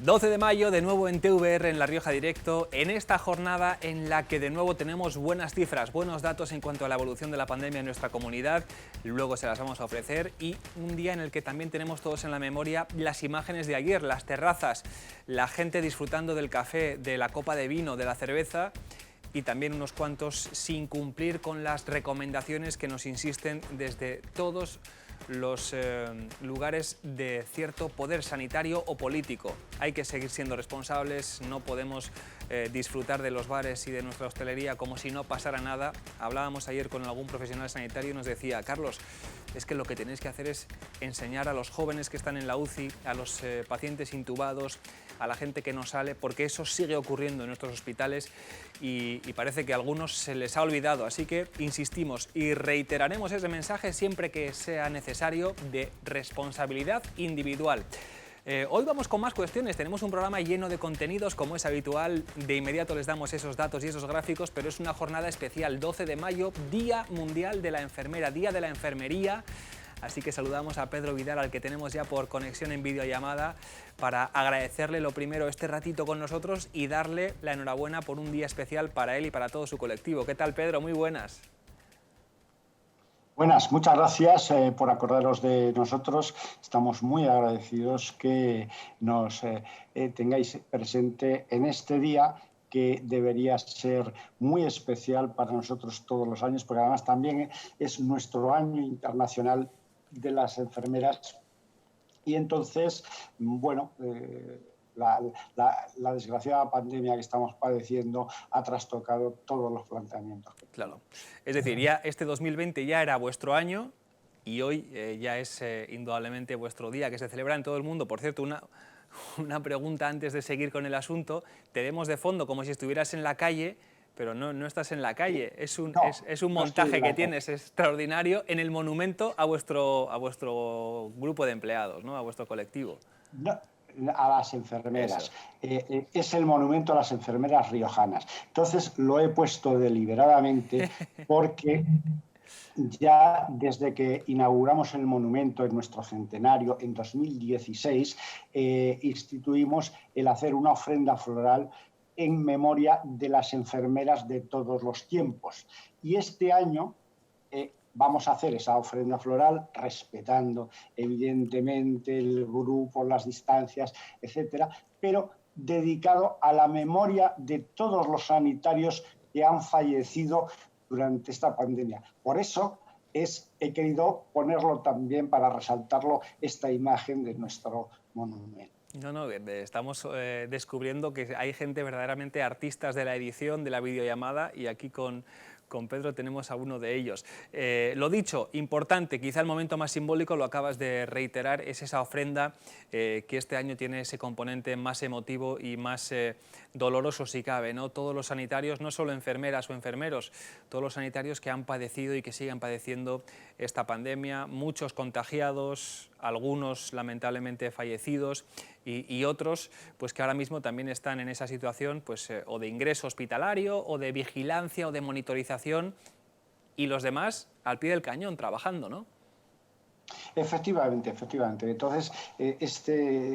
12 de mayo, de nuevo en TVR, en La Rioja Directo, en esta jornada en la que de nuevo tenemos buenas cifras, buenos datos en cuanto a la evolución de la pandemia en nuestra comunidad, luego se las vamos a ofrecer, y un día en el que también tenemos todos en la memoria las imágenes de ayer, las terrazas, la gente disfrutando del café, de la copa de vino, de la cerveza, y también unos cuantos sin cumplir con las recomendaciones que nos insisten desde todos los lugares de cierto poder sanitario o político. Hay que seguir siendo responsables, no podemos disfrutar de los bares y de nuestra hostelería como si no pasara nada. Hablábamos ayer con algún profesional sanitario y nos decía: Carlos, es que lo que tenéis que hacer es enseñar a los jóvenes que están en la UCI, a los pacientes intubados, a la gente que no sale, porque eso sigue ocurriendo en nuestros hospitales y parece que a algunos se les ha olvidado. Así que insistimos y reiteraremos ese mensaje siempre que sea necesario, de responsabilidad individual. Hoy vamos con más cuestiones, tenemos un programa lleno de contenidos como es habitual, de inmediato les damos esos datos y esos gráficos, pero es una jornada especial, 12 de mayo, Día Mundial de la Enfermera, Día de la Enfermería. Así que saludamos a Pedro Vidal, al que tenemos ya por conexión en videollamada, para agradecerle lo primero este ratito con nosotros y darle la enhorabuena por un día especial para él y para todo su colectivo. ¿Qué tal, Pedro? Muy buenas. Buenas, muchas gracias por acordaros de nosotros. Estamos muy agradecidos que nos tengáis presente en este día, que debería ser muy especial para nosotros todos los años, porque además también es nuestro año internacional de las enfermeras. Y entonces, bueno, la desgraciada pandemia que estamos padeciendo ha trastocado todos los planteamientos. Claro. Es decir, ya este 2020 ya era vuestro año y hoy ya es indudablemente vuestro día, que se celebra en todo el mundo. Por cierto, una pregunta antes de seguir con el asunto. Te vemos de fondo como si estuvieras en la calle, pero no estás en la calle. Es un montaje que tienes extraordinario en el monumento a vuestro grupo de empleados, ¿no? A vuestro colectivo. No, a las enfermeras. Es el monumento a las enfermeras riojanas. Entonces lo he puesto deliberadamente porque ya desde que inauguramos el monumento en nuestro centenario en 2016, instituimos el hacer una ofrenda floral en memoria de las enfermeras de todos los tiempos. Y este año vamos a hacer esa ofrenda floral respetando evidentemente el grupo, las distancias, etcétera, pero dedicado a la memoria de todos los sanitarios que han fallecido durante esta pandemia. Por eso he querido ponerlo también, para resaltarlo, esta imagen de nuestro monumento. No, estamos descubriendo que hay gente verdaderamente artistas de la edición, de la videollamada, y aquí con Pedro tenemos a uno de ellos. Lo dicho, importante, quizá el momento más simbólico, lo acabas de reiterar, es esa ofrenda que este año tiene ese componente más emotivo y más doloroso si cabe, ¿no? Todos los sanitarios, no solo enfermeras o enfermeros, todos los sanitarios que han padecido y que siguen padeciendo esta pandemia, muchos contagiados, algunos lamentablemente fallecidos y otros pues que ahora mismo también están en esa situación pues, o de ingreso hospitalario o de vigilancia o de monitorización, y los demás al pie del cañón trabajando, ¿no? Efectivamente, efectivamente. Entonces,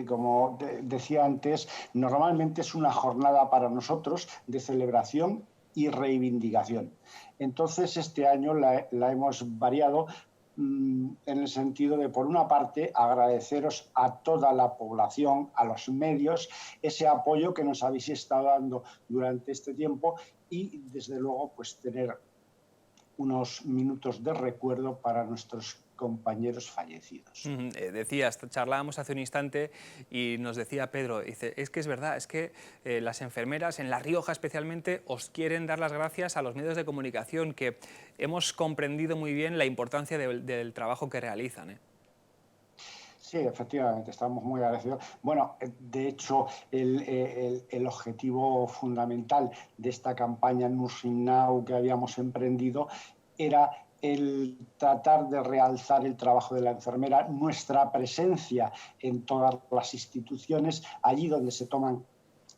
como decía antes, normalmente es una jornada para nosotros de celebración y reivindicación. Entonces, este año la hemos variado en el sentido de, por una parte, agradeceros a toda la población, a los medios, ese apoyo que nos habéis estado dando durante este tiempo y, desde luego, pues tener unos minutos de recuerdo para nuestros compañeros fallecidos. Decías, charlábamos hace un instante y nos decía Pedro, dice, es que es verdad, es que las enfermeras, en La Rioja especialmente, os quieren dar las gracias a los medios de comunicación, que hemos comprendido muy bien la importancia del trabajo que realizan. Sí, efectivamente, estamos muy agradecidos. Bueno, de hecho, el objetivo fundamental de esta campaña Nursing Now que habíamos emprendido era el tratar de realzar el trabajo de la enfermera, nuestra presencia en todas las instituciones, allí donde se toman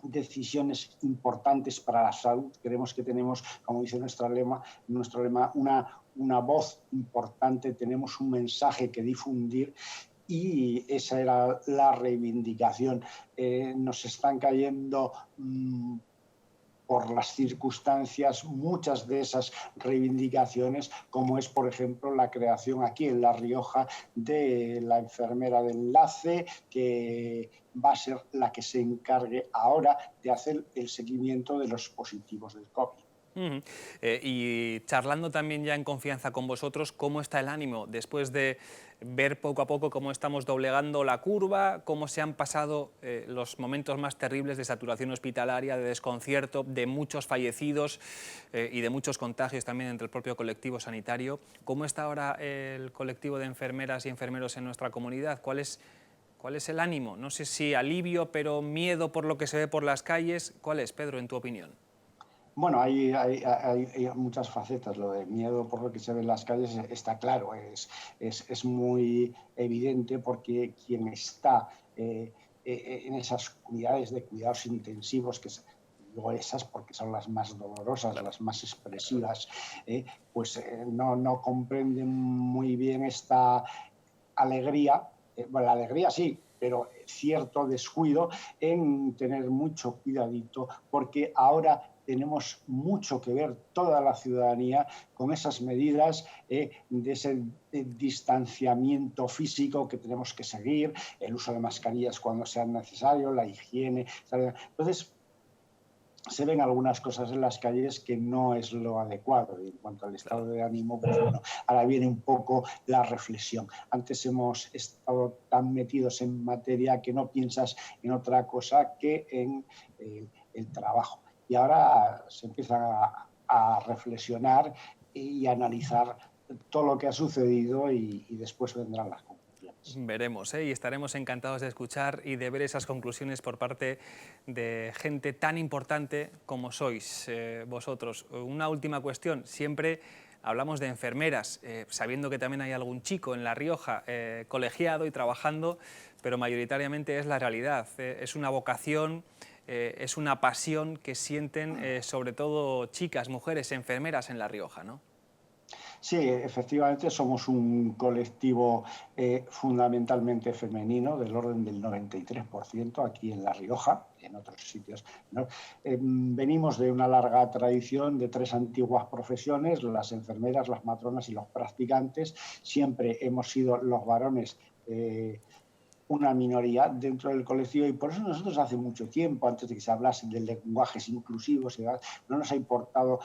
decisiones importantes para la salud. Creemos que tenemos, como dice nuestro lema, una voz importante, tenemos un mensaje que difundir. y esa era la reivindicación. Nos están cayendo por las circunstancias muchas de esas reivindicaciones, como es, por ejemplo, la creación aquí en La Rioja de la enfermera de enlace, que va a ser la que se encargue ahora de hacer el seguimiento de los positivos del COVID. Y charlando también ya en confianza con vosotros, ¿cómo está el ánimo después de ver poco a poco cómo estamos doblegando la curva, cómo se han pasado los momentos más terribles de saturación hospitalaria, de desconcierto, de muchos fallecidos y de muchos contagios también entre el propio colectivo sanitario? ¿Cómo está ahora el colectivo de enfermeras y enfermeros en nuestra comunidad? ¿Cuál es el ánimo? No sé si alivio, pero miedo por lo que se ve por las calles. ¿Cuál es, Pedro, en tu opinión? Bueno, hay muchas facetas. Lo de miedo por lo que se ve en las calles está claro, es muy evidente, porque quien está en esas unidades de cuidados intensivos, luego esas porque son las más dolorosas, las más expresivas, pues no comprenden muy bien esta alegría. Bueno, la alegría sí, pero cierto descuido en tener mucho cuidadito, porque ahora tenemos mucho que ver toda la ciudadanía con esas medidas de ese distanciamiento físico que tenemos que seguir, el uso de mascarillas cuando sea necesario, la higiene. Entonces, se ven algunas cosas en las calles que no es lo adecuado. Y en cuanto al estado de ánimo, pues bueno, ahora viene un poco la reflexión. Antes hemos estado tan metidos en materia que no piensas en otra cosa que en el trabajo. Y ahora se empieza a reflexionar y a analizar todo lo que ha sucedido, y después vendrán las conclusiones. Veremos, y estaremos encantados de escuchar y de ver esas conclusiones por parte de gente tan importante como sois vosotros. Una última cuestión: siempre hablamos de enfermeras, sabiendo que también hay algún chico en La Rioja colegiado y trabajando, pero mayoritariamente es la realidad. Es una vocación, es una pasión que sienten sobre todo chicas, mujeres, enfermeras en La Rioja, ¿no? Sí, efectivamente somos un colectivo fundamentalmente femenino, del orden del 93% aquí en La Rioja, en otros sitios, ¿no? Venimos de una larga tradición de 3 antiguas profesiones: las enfermeras, las matronas y los practicantes. Siempre hemos sido los varones una minoría dentro del colectivo, y por eso nosotros hace mucho tiempo, antes de que se hablase de lenguajes inclusivos, no nos ha importado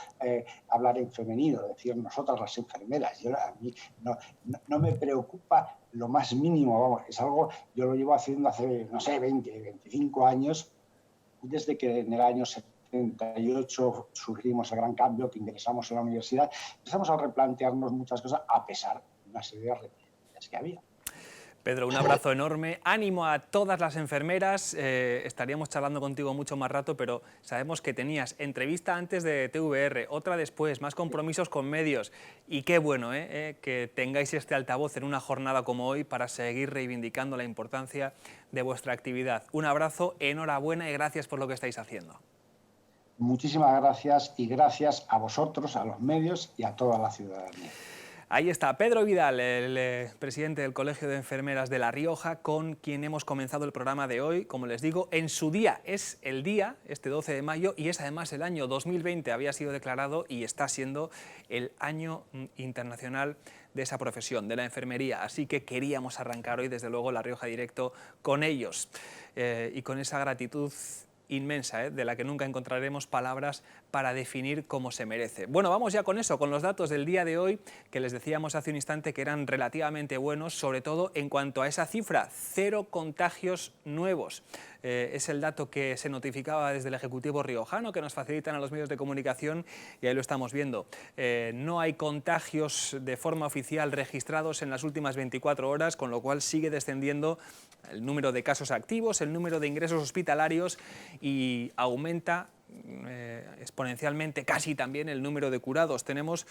hablar en femenino, decir nosotras las enfermeras. A mí no me preocupa lo más mínimo, vamos, es algo, yo lo llevo haciendo hace, no sé, 20, 25 años, desde que en el año 78 surgimos el gran cambio, que ingresamos en la universidad, empezamos a replantearnos muchas cosas a pesar de una serie de reticencias que había. Pedro, un abrazo enorme, ánimo a todas las enfermeras. Estaríamos charlando contigo mucho más rato, pero sabemos que tenías entrevista antes de TVR, otra después, más compromisos con medios, y qué bueno que tengáis este altavoz en una jornada como hoy para seguir reivindicando la importancia de vuestra actividad. Un abrazo, enhorabuena y gracias por lo que estáis haciendo. Muchísimas gracias, y gracias a vosotros, a los medios y a toda la ciudadanía. Ahí está Pedro Vidal, el presidente del Colegio de Enfermeras de La Rioja, con quien hemos comenzado el programa de hoy. Como les digo, en su día es el día, este 12 de mayo, y es además el año 2020, había sido declarado y está siendo el año internacional de esa profesión, de la enfermería. Así que queríamos arrancar hoy, desde luego, La Rioja Directo con ellos y con esa gratitud inmensa, de la que nunca encontraremos palabras para definir cómo se merece. Bueno, vamos ya con eso, con los datos del día de hoy, que les decíamos hace un instante que eran relativamente buenos, sobre todo en cuanto a esa cifra: 0 contagios nuevos. Es el dato que se notificaba desde el Ejecutivo riojano, que nos facilitan a los medios de comunicación, y ahí lo estamos viendo. No hay contagios de forma oficial registrados en las últimas 24 horas, con lo cual sigue descendiendo el número de casos activos, el número de ingresos hospitalarios, y aumenta exponencialmente casi también el número de curados. Tenemos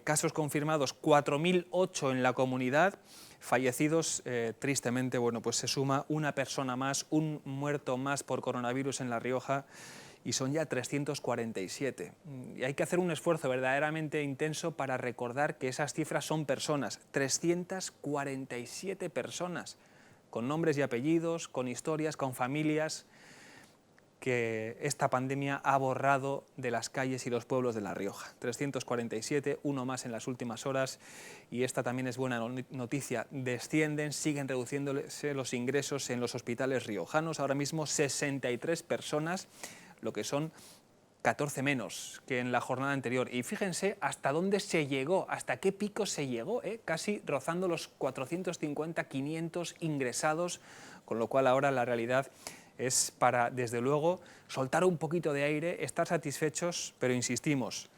casos confirmados 4.008 en la comunidad, fallecidos tristemente, bueno, pues se suma una persona más, un muerto más por coronavirus en La Rioja, y son ya 347. Y hay que hacer un esfuerzo verdaderamente intenso para recordar que esas cifras son personas, 347 personas, con nombres y apellidos, con historias, con familias, que esta pandemia ha borrado de las calles y los pueblos de La Rioja. 347, uno más en las últimas horas, y esta también es buena noticia. Descienden, siguen reduciéndose los ingresos en los hospitales riojanos. Ahora mismo 63 personas, lo que son 14 menos que en la jornada anterior. Y fíjense hasta dónde se llegó, hasta qué pico se llegó, casi rozando los 450, 500 ingresados, con lo cual ahora la realidad es para, desde luego, soltar un poquito de aire, estar satisfechos, pero insistimos,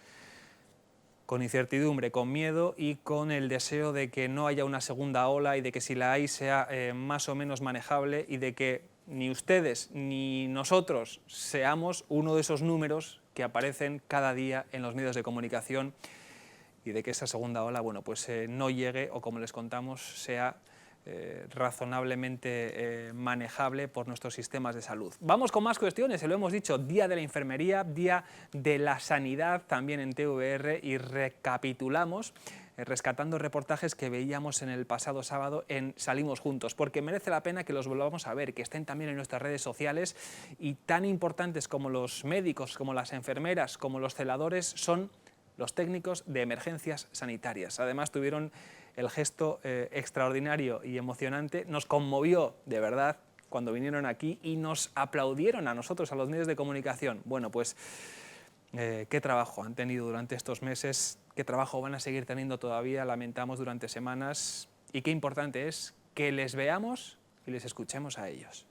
con incertidumbre, con miedo y con el deseo de que no haya una segunda ola y de que si la hay sea más o menos manejable, y de que ni ustedes ni nosotros seamos uno de esos números que aparecen cada día en los medios de comunicación, y de que esa segunda ola, bueno, pues no llegue, o como les contamos, sea razonablemente manejable por nuestros sistemas de salud. Vamos con más cuestiones, se lo hemos dicho, Día de la Enfermería, Día de la Sanidad también en TVR, y recapitulamos rescatando reportajes que veíamos en el pasado sábado en Salimos Juntos, porque merece la pena que los volvamos a ver, que estén también en nuestras redes sociales, y tan importantes como los médicos, como las enfermeras, como los celadores, son los técnicos de emergencias sanitarias. Además tuvieron el gesto extraordinario y emocionante, nos conmovió de verdad cuando vinieron aquí y nos aplaudieron a nosotros, a los medios de comunicación. Bueno, pues qué trabajo han tenido durante estos meses, qué trabajo van a seguir teniendo todavía, lamentamos, durante semanas, y qué importante es que les veamos y les escuchemos a ellos.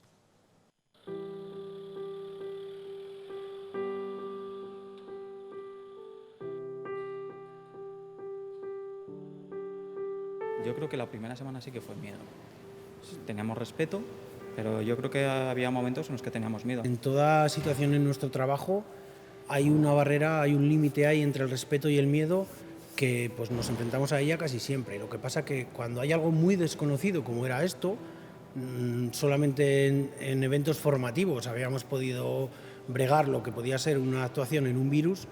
Yo creo que la primera semana sí que fue miedo. Teníamos respeto, pero yo creo que había momentos en los que teníamos miedo. En toda situación en nuestro trabajo hay una barrera, hay un límite ahí entre el respeto y el miedo, que pues nos enfrentamos a ella casi siempre. Lo que pasa que cuando hay algo muy desconocido como era esto, solamente en eventos formativos habíamos podido bregar lo que podía ser una actuación en un virus,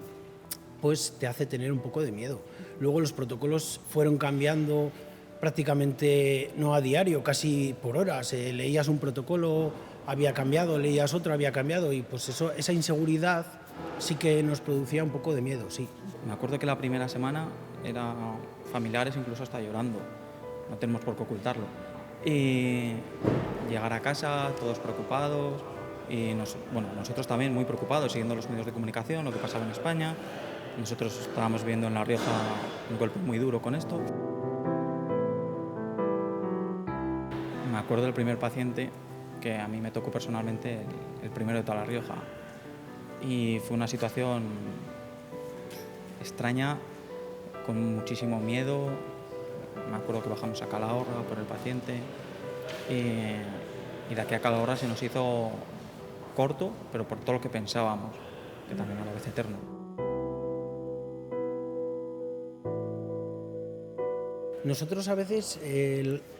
pues te hace tener un poco de miedo. Luego los protocolos fueron cambiando prácticamente no a diario, casi por horas. Leías un protocolo, había cambiado, leías otro, había cambiado, y pues eso, esa inseguridad sí que nos producía un poco de miedo, sí. Me acuerdo que la primera semana era familiares incluso hasta llorando, no tenemos por qué ocultarlo. Y llegar a casa todos preocupados, y nosotros también muy preocupados, siguiendo los medios de comunicación, lo que pasaba en España. Nosotros estábamos viendo en La Rioja un golpe muy duro con esto. Me acuerdo del primer paciente, que a mí me tocó personalmente, el primero de toda La Rioja. Y fue una situación extraña, con muchísimo miedo. Me acuerdo que bajamos a Calahorra por el paciente, y de aquí a Calahorra se nos hizo corto, pero por todo lo que pensábamos, que también a la vez eterno. Nosotros a veces,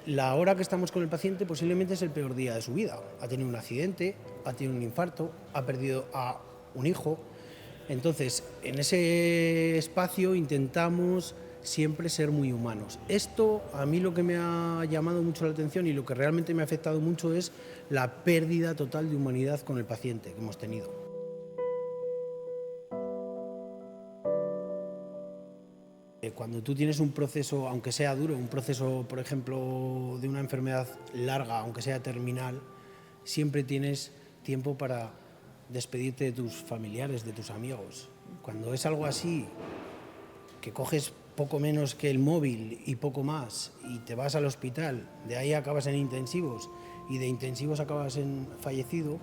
la hora que estamos con el paciente posiblemente es el peor día de su vida. Ha tenido un accidente, ha tenido un infarto, ha perdido a un hijo. Entonces, en ese espacio intentamos siempre ser muy humanos. Esto, a mí lo que me ha llamado mucho la atención y lo que realmente me ha afectado mucho es la pérdida total de humanidad con el paciente que hemos tenido. Cuando tú tienes un proceso, aunque sea duro, un proceso, por ejemplo, de una enfermedad larga, aunque sea terminal, siempre tienes tiempo para despedirte de tus familiares, de tus amigos. Cuando es algo así, que coges poco menos que el móvil y poco más, y te vas al hospital, de ahí acabas en intensivos, y de intensivos acabas en fallecido,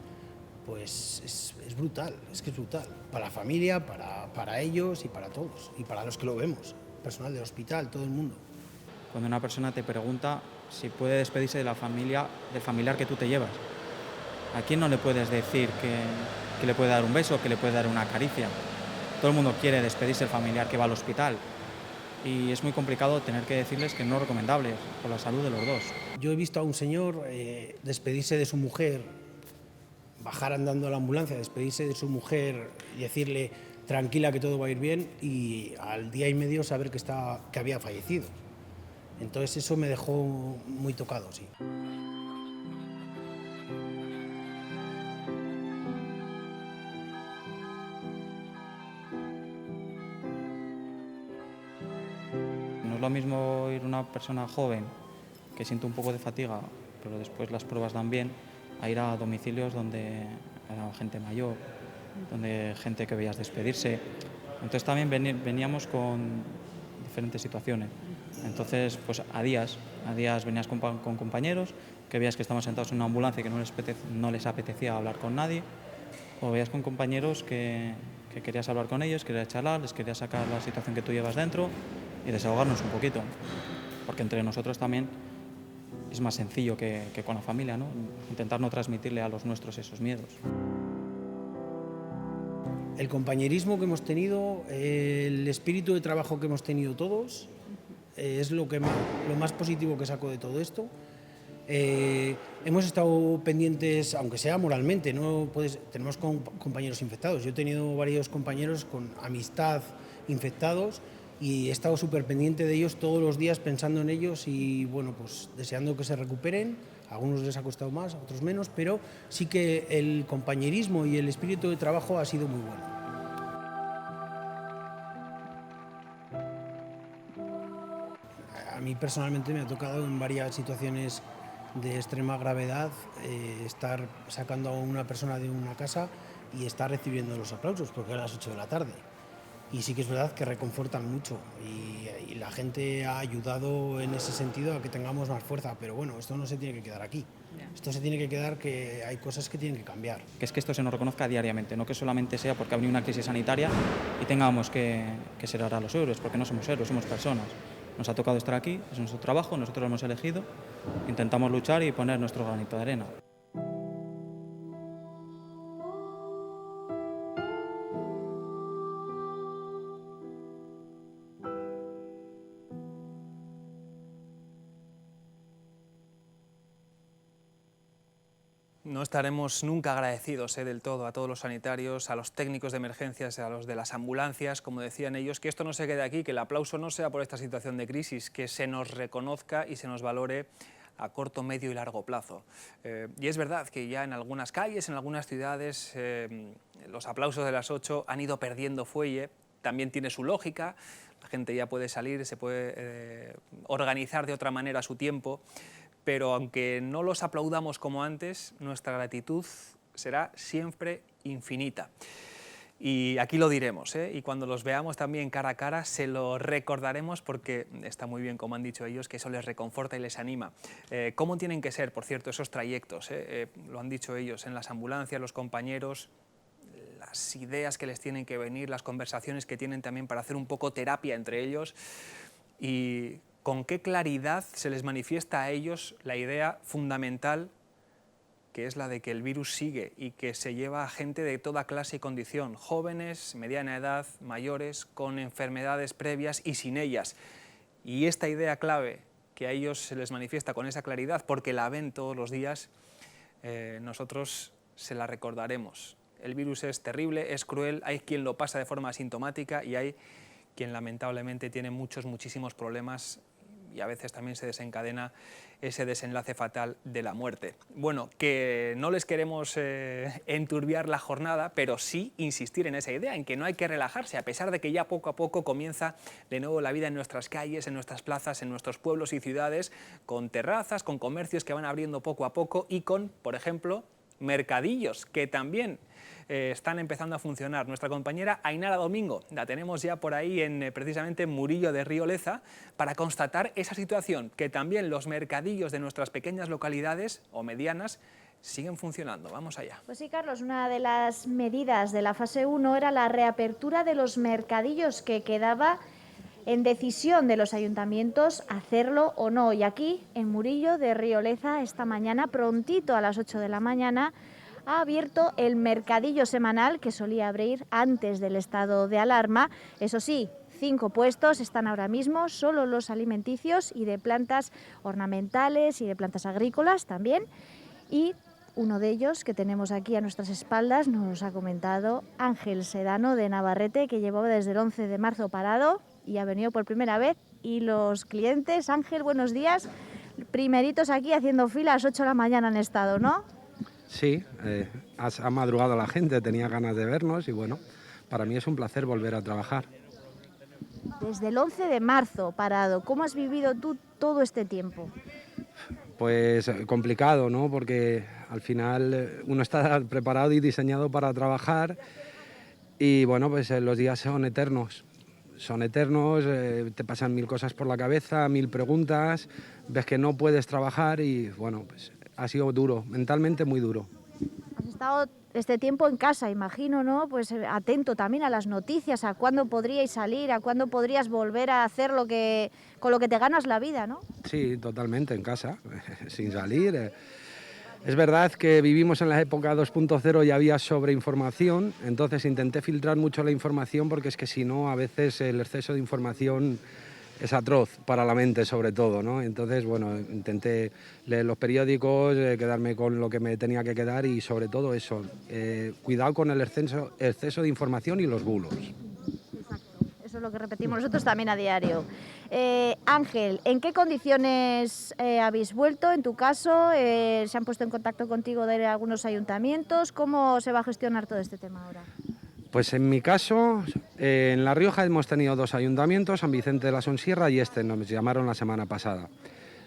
pues es brutal, es que es brutal. Para la familia, para ellos y para todos, y para los que lo vemos. Personal del hospital, todo el mundo. Cuando una persona te pregunta si puede despedirse de la familia, del familiar que tú te llevas, ¿a quién no le puedes decir que le puede dar un beso, que le puede dar una caricia? Todo el mundo quiere despedirse del familiar que va al hospital, y es muy complicado tener que decirles que no es recomendable por la salud de los dos. Yo he visto a un señor despedirse de su mujer bajar andando a la ambulancia, despedirse de su mujer y decirle tranquila que todo va a ir bien, y al día y medio saber que había fallecido. Entonces eso me dejó muy tocado, sí. No es lo mismo ir una persona joven que siente un poco de fatiga, pero después las pruebas dan bien, a ir a domicilios donde era gente mayor, donde gente que veías despedirse. Entonces también veníamos con diferentes situaciones. Entonces, pues a días venías con compañeros que veías que estaban sentados en una ambulancia y que no les apetecía hablar con nadie, o veías con compañeros que querías hablar con ellos, querías charlar, les querías sacar la situación que tú llevas dentro y desahogarnos un poquito, porque entre nosotros también es más sencillo que con la familia, ¿no? Intentar no transmitirle a los nuestros esos miedos. El compañerismo que hemos tenido, el espíritu de trabajo que hemos tenido todos, es lo más positivo que saco de todo esto. Hemos estado pendientes, aunque sea moralmente, tenemos compañeros infectados. Yo he tenido varios compañeros con amistad infectados y he estado súper pendiente de ellos todos los días, pensando en ellos y bueno, pues deseando que se recuperen. A algunos les ha costado más, a otros menos, pero sí que el compañerismo y el espíritu de trabajo ha sido muy bueno. A mí personalmente me ha tocado en varias situaciones de extrema gravedad estar sacando a una persona de una casa y estar recibiendo los aplausos, porque era a las 8 de la tarde. Y sí que es verdad que reconfortan mucho y la gente ha ayudado en ese sentido a que tengamos más fuerza, pero bueno, esto no se tiene que quedar aquí. Esto se tiene que quedar, que hay cosas que tienen que cambiar. Que es que esto se nos reconozca diariamente, no que solamente sea porque ha venido una crisis sanitaria y tengamos que ser ahora los héroes, porque no somos héroes, somos personas. Nos ha tocado estar aquí, es nuestro trabajo, nosotros lo hemos elegido, intentamos luchar y poner nuestro granito de arena. No estaremos nunca agradecidos del todo a todos los sanitarios, a los técnicos de emergencias, a los de las ambulancias, como decían ellos, que esto no se quede aquí, que el aplauso no sea por esta situación de crisis, que se nos reconozca y se nos valore a corto, medio y largo plazo. Y es verdad que ya en algunas calles, en algunas ciudades, los aplausos de las 8 han ido perdiendo fuelle, también tiene su lógica, la gente ya puede salir, se puede organizar de otra manera su tiempo, pero aunque no los aplaudamos como antes, nuestra gratitud será siempre infinita. Y aquí lo diremos, y cuando los veamos también cara a cara se lo recordaremos, porque está muy bien, como han dicho ellos, que eso les reconforta y les anima. ¿Cómo tienen que ser, por cierto, esos trayectos? Lo han dicho ellos, en las ambulancias, los compañeros, las ideas que les tienen que venir, las conversaciones que tienen también para hacer un poco terapia entre ellos, y con qué claridad se les manifiesta a ellos la idea fundamental, que es la de que el virus sigue y que se lleva a gente de toda clase y condición, jóvenes, mediana edad, mayores, con enfermedades previas y sin ellas. Y esta idea clave, que a ellos se les manifiesta con esa claridad, porque la ven todos los días, nosotros se la recordaremos. El virus es terrible, es cruel, hay quien lo pasa de forma asintomática y hay quien lamentablemente tiene muchísimos problemas, y a veces también se desencadena ese desenlace fatal de la muerte. Bueno, que no les queremos enturbiar la jornada, pero sí insistir en esa idea, en que no hay que relajarse, a pesar de que ya poco a poco comienza de nuevo la vida en nuestras calles, en nuestras plazas, en nuestros pueblos y ciudades, con terrazas, con comercios que van abriendo poco a poco y con, por ejemplo, mercadillos que también están empezando a funcionar. Nuestra compañera Ainara Domingo la tenemos ya por ahí en precisamente Murillo de Río Leza para constatar esa situación, que también los mercadillos de nuestras pequeñas localidades o medianas siguen funcionando. Vamos allá. Pues sí, Carlos, una de las medidas de la fase 1 era la reapertura de los mercadillos, que quedaba en decisión de los ayuntamientos hacerlo o no. Y aquí, en Murillo de Río Leza, esta mañana, prontito a las 8 de la mañana, ha abierto el mercadillo semanal que solía abrir antes del estado de alarma. Eso sí, 5 puestos están ahora mismo, solo los alimenticios y de plantas ornamentales y de plantas agrícolas también. Y Uno de ellos, que tenemos aquí a nuestras espaldas, nos ha comentado Ángel Sedano de Navarrete, que llevaba desde el 11 de marzo parado y ha venido por primera vez. Y los clientes, Ángel, buenos días, primeritos aquí haciendo fila a las 8 de la mañana han estado, ¿no? Sí, ha madrugado la gente, tenía ganas de vernos y bueno, para mí es un placer volver a trabajar. Desde el 11 de marzo parado, ¿cómo has vivido tú todo este tiempo? Pues complicado, ¿no? Porque al final uno está preparado y diseñado para trabajar y bueno, pues los días son eternos. Son eternos, te pasan 1000 cosas por la cabeza, 1000 preguntas, ves que no puedes trabajar y bueno, pues ha sido duro, mentalmente muy duro. Has estado este tiempo en casa, imagino, ¿no? Pues atento también a las noticias, a cuándo podríais salir, a cuándo podrías volver a hacer con lo que te ganas la vida, ¿no? Sí, totalmente, en casa, sin salir. Es verdad que vivimos en la época 2.0 y había sobreinformación, entonces intenté filtrar mucho la información porque es que si no, a veces el exceso de información es atroz para la mente sobre todo, ¿no? Entonces, bueno, intenté leer los periódicos, quedarme con lo que me tenía que quedar y sobre todo eso, cuidado con el exceso de información y los bulos. Eso es lo que repetimos nosotros también a diario. Ángel, ¿en qué condiciones habéis vuelto? En tu caso, ¿se han puesto en contacto contigo de algunos ayuntamientos? ¿Cómo se va a gestionar todo este tema ahora? Pues en mi caso, en La Rioja hemos tenido 2 ayuntamientos, San Vicente de la Sonsierra y nos llamaron la semana pasada.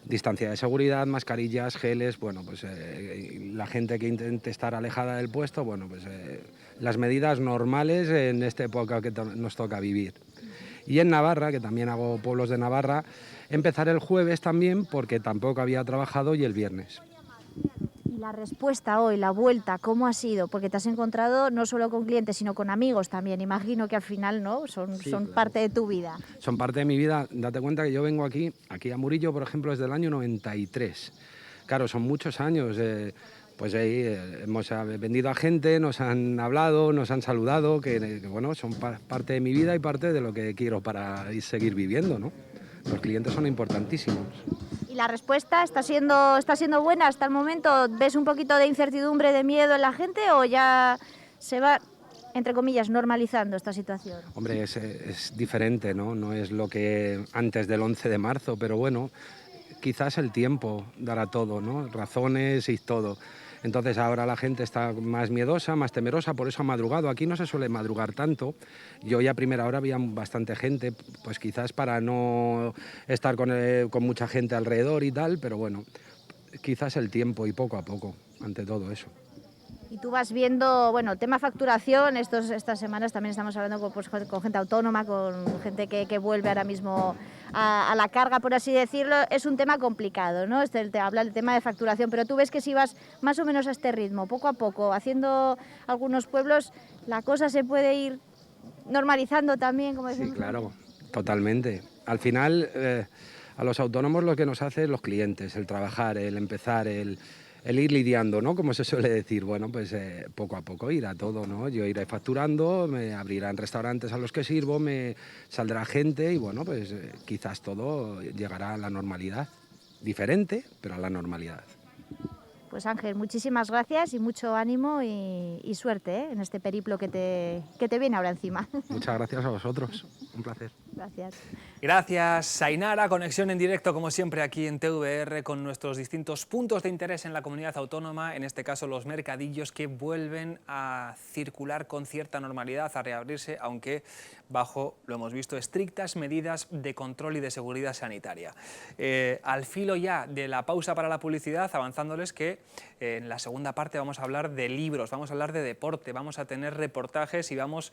Distancia de seguridad, mascarillas, geles, bueno, pues la gente que intente estar alejada del puesto, bueno, pues las medidas normales en esta época que nos toca vivir. Y en Navarra, que también hago pueblos de Navarra, empezar el jueves también porque tampoco había trabajado y el viernes. Y la respuesta hoy, la vuelta, ¿cómo ha sido? Porque te has encontrado no solo con clientes, sino con amigos también. Imagino que al final, ¿no? Son claro. parte de tu vida. Son parte de mi vida. Date cuenta que yo vengo aquí a Murillo, por ejemplo, desde el año 93. Claro, son muchos años. Pues ahí hemos vendido a gente, nos han hablado, nos han saludado, que bueno, son parte de mi vida y parte de lo que quiero para seguir viviendo, ¿no? Los clientes son importantísimos. ¿Y la respuesta está siendo buena hasta el momento? ¿Ves un poquito de incertidumbre, de miedo en la gente o ya se va, entre comillas, normalizando esta situación? Hombre, es diferente, ¿no? No es lo que antes del 11 de marzo, pero bueno, quizás el tiempo dará todo, ¿no? Razones y todo. Entonces ahora la gente está más miedosa, más temerosa, por eso ha madrugado. Aquí no se suele madrugar tanto. Yo ya a primera hora había bastante gente, pues quizás para no estar con mucha gente alrededor y tal, pero bueno, quizás el tiempo y poco a poco, ante todo eso. Y tú vas viendo, bueno, tema facturación, estas semanas también estamos hablando con gente autónoma, con gente que vuelve ahora mismo a la carga, por así decirlo. Es un tema complicado, ¿no? Habla el tema de facturación, pero tú ves que si vas más o menos a este ritmo, poco a poco, haciendo algunos pueblos, la cosa se puede ir normalizando también, como decimos. Sí, claro, totalmente. Al final, a los autónomos lo que nos hace es los clientes, el trabajar, el empezar, el ir lidiando, ¿no? Como se suele decir, bueno, pues poco a poco irá todo, ¿no? Yo iré facturando, me abrirán restaurantes a los que sirvo, me saldrá gente y bueno, pues quizás todo llegará a la normalidad. Diferente, pero a la normalidad. Pues Ángel, muchísimas gracias y mucho ánimo y suerte en este periplo que te viene ahora encima. Muchas gracias a vosotros, un placer. Gracias. Gracias, Ainara. Conexión en directo, como siempre, aquí en TVR con nuestros distintos puntos de interés en la comunidad autónoma, en este caso los mercadillos que vuelven a circular con cierta normalidad, a reabrirse, aunque bajo, lo hemos visto, estrictas medidas de control y de seguridad sanitaria. Al filo ya de la pausa para la publicidad, avanzándoles que en la segunda parte vamos a hablar de libros, vamos a hablar de deporte, vamos a tener reportajes y vamos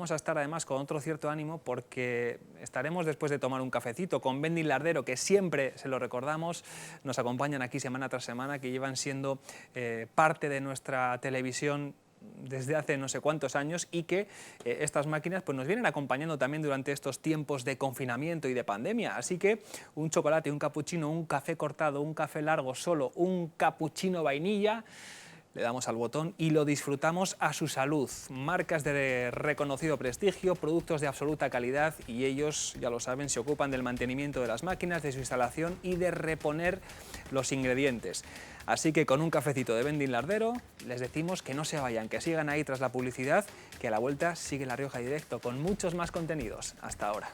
a estar además con otro cierto ánimo porque estaremos después de tomar un cafecito con Bendy Lardero, que siempre se lo recordamos, nos acompañan aquí semana tras semana, que llevan siendo parte de nuestra televisión desde hace no sé cuántos años y que estas máquinas pues nos vienen acompañando también durante estos tiempos de confinamiento y de pandemia. Así que un chocolate, un capuchino, un café cortado, un café largo solo, un capuchino vainilla, le damos al botón y lo disfrutamos a su salud. Marcas de reconocido prestigio, productos de absoluta calidad y ellos, ya lo saben, se ocupan del mantenimiento de las máquinas, de su instalación y de reponer los ingredientes. Así que con un cafecito de Vending Lardero les decimos que no se vayan, que sigan ahí tras la publicidad, que a la vuelta sigue La Rioja Directo con muchos más contenidos. Hasta ahora.